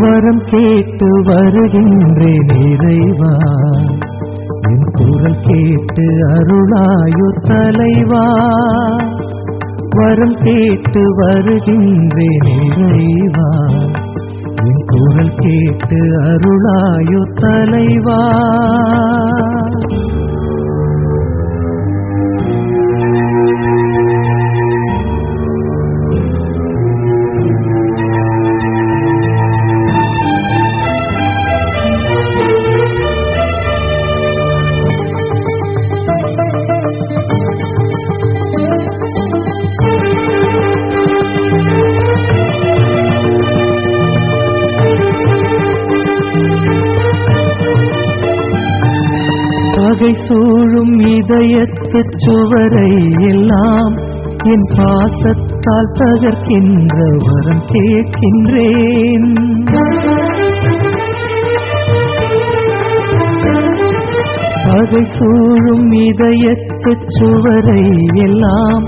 வரம் கேட்டு வருகின்றேன் இறைவா, என் குரல் கேட்டு அருளாயோ தலைவா. வரம் கேட்டு வருகின்றேன் இறைவா, என் குரல் கேட்டு அருளாயோ தலைவா. பகை சூழும் இதயத்துச் சுவரை எல்லாம் என் பாசத்தால் தகர்க்கின்ற வரம் கேட்கின்றேன். பகை சூழும் இதயத்துச் சுவரை எல்லாம்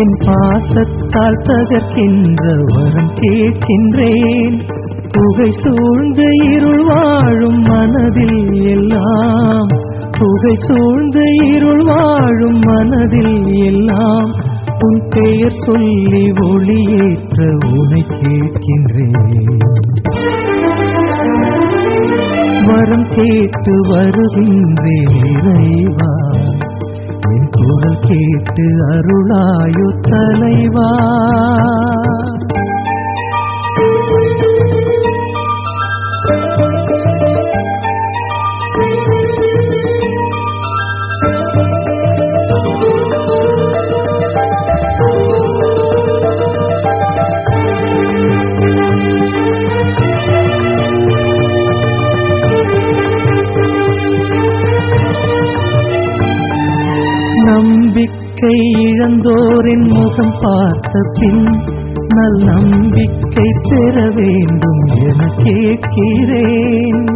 என் பாசத்தால் தகர்க்கின்ற வரம் கேட்கின்றேன். புகை சூழ்ந்த இருள் வாழும் மனதில் எல்லாம், புகை சூழ்ந்த இருள் வாழும் மனதில் எல்லாம் உன் பெயர் சொல்லி ஒளியேற்ற உனை கேட்கின்றேன். வரம் கேட்டு வருகின்றேன் இறைவா, என் குரல் கேட்டு அருளாயோ தலைவா. நம்பிக்கை இழந்தோரின் முகம் பார்த்த பின் நல் நம்பிக்கை பெற வேண்டும் என கேட்கிறேன்.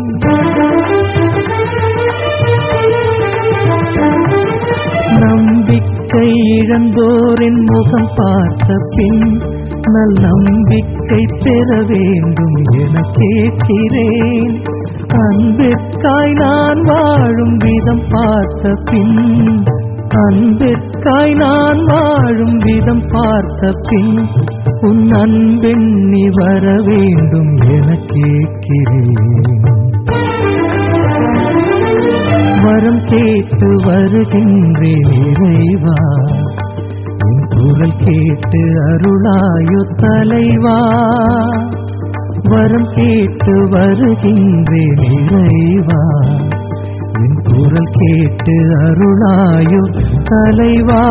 நம்பிக்கை இழந்தோரின் முகம் பார்த்த பின் நல் நம்பிக்கை பெற வேண்டும் என கேட்கிறேன். அன்பிற்காய் நான் வாழும் விதம் பார்த்த பின், அன்பிற்காய் நான் வாழும் விதம் பார்த்த பின் உன் அன்பெண்ணி வர வேண்டும் என கேட்கிறேன். வரம் கேட்டு வருகின்றேன் இறைவா, என் குரல் கேட்டு அருளாயோ தலைவா. வரம் கேட்டு வருகின்றேன் இறைவா, என் குரல் கேட்டு அருளாயோ தலைவா.